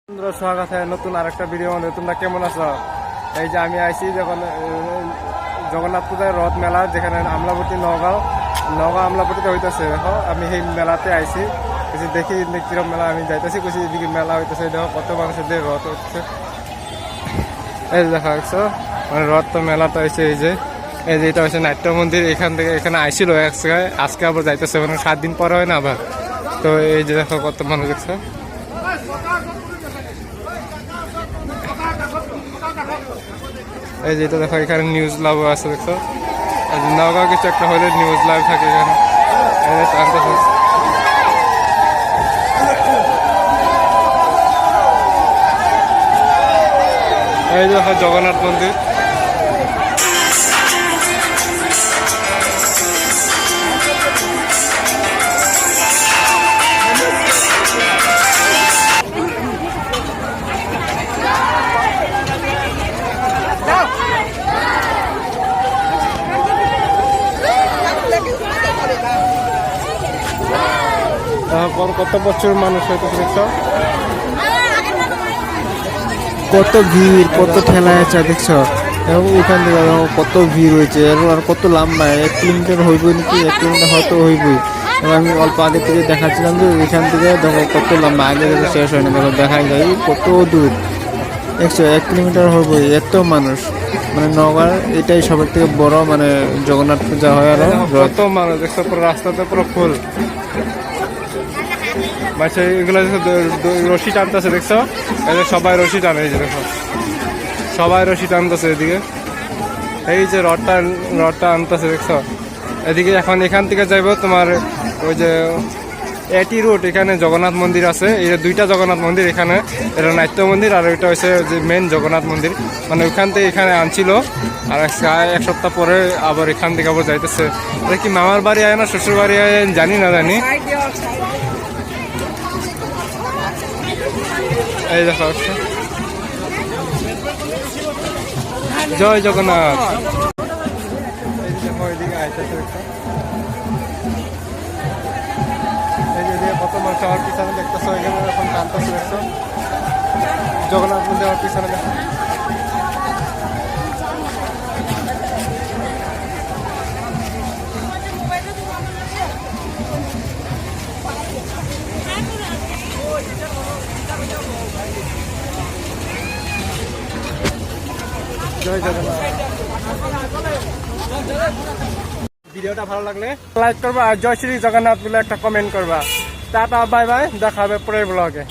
স্বাগত নতুন আরেকটা ভিডিও মধ্যে। তোমরা কেমন আছো? এই যে আমি আইছি যখন জগন্নাথ পূজার রথ মেলা, যেখানে আমলাপট্টি নগাঁও আমলাপট্টিতে হইতেছে। দেখো আমি সেই মেলাতে আইছি, কিছু দেখি কিরম মেলা। আমি যাইতেছি কিছু এদিকে মেলা হইতেছে। দেখো কত মানুষের রথ হচ্ছে, এই যে দেখা যাচ্ছে মানে রথ তো মেলাটা হয়েছে। এই যে এটা হচ্ছে নাট্য মন্দির। এখানে আইছিল এক জায়গায়, আজকে আবার যাইতেছে, মানে 7 দিন পর হয় না আবার। তো এই যে দেখো কত মানুষ দেখছো। এই যে এটা দেখো এখানে নিউজ লাইভ আছে দেখছো। নগাঁও কিছু একটা হলে নিউজ লাইভ থাকে এখানে। এই যে দেখো জগন্নাথ মন্দির। কত প্রচুর মানুষ হইতেছে দেখছো, কত ভিড়, কত ঠেলা আছে দেখছো। এবং এখান থেকে কত ভিড় হয়েছে, আর কত লম্বা, 1 কিলোমিটার হইব নাকি, 1 কিলোমিটার হয়তো হইবই। এবং আমি অল্প আগে থেকে দেখাচ্ছিলাম যে এখান থেকে দেখো কত লম্বা, আগে শেষ হয় না, দেখো দেখাই যায় কত দূর দেখছো, 1 কিলোমিটার হইবই। এত মানুষ, মানে নগাঁর এটাই সবার থেকে বড় মানে জগন্নাথ পূজা হয়। আর কত মানুষ দেখছো, পুরো রাস্তাতে পুরো ফুল। আচ্ছা এগুলো রশি টানতেছে দেখছো, সবাই রশি টানে। এই যে দেখো সবাই রশি টানতেছে এদিকে। এই যে রথটা আনতেছে দেখছো এদিকে। এখান থেকে যাইব তোমার ওই যে এটি রোড, এখানে জগন্নাথ মন্দির আছে। এটা 2টা জগন্নাথ মন্দির এখানে, এটা নাট্য মন্দির আর ওইটা হচ্ছে যে মেন জগন্নাথ মন্দির। মানে ওইখান থেকে এখানে আনছিল, আর 1 সপ্তাহ পরে আবার এখান থেকে আবার যাইতেছে। এটা কি মামার বাড়ি আয় না শ্বশুর বাড়ি আয় জানি না। এই দেখো জয় জগন্নাথ। এই যে কত মানুষ আমার পিছনে দেখতেছো, এখানে এখন টানতেছে দেখছো জগন্নাথ মন্দির আমার পিছনে দেখো। জয় জগন্নাথ। ভিডিওটা ভালো লাগলে লাইক করবা, আর জয় শ্রী জগন্নাথ বলে একটা কমেন্ট করবা। টাটা বাই বাই, দেখা হবে পরের ব্লগে।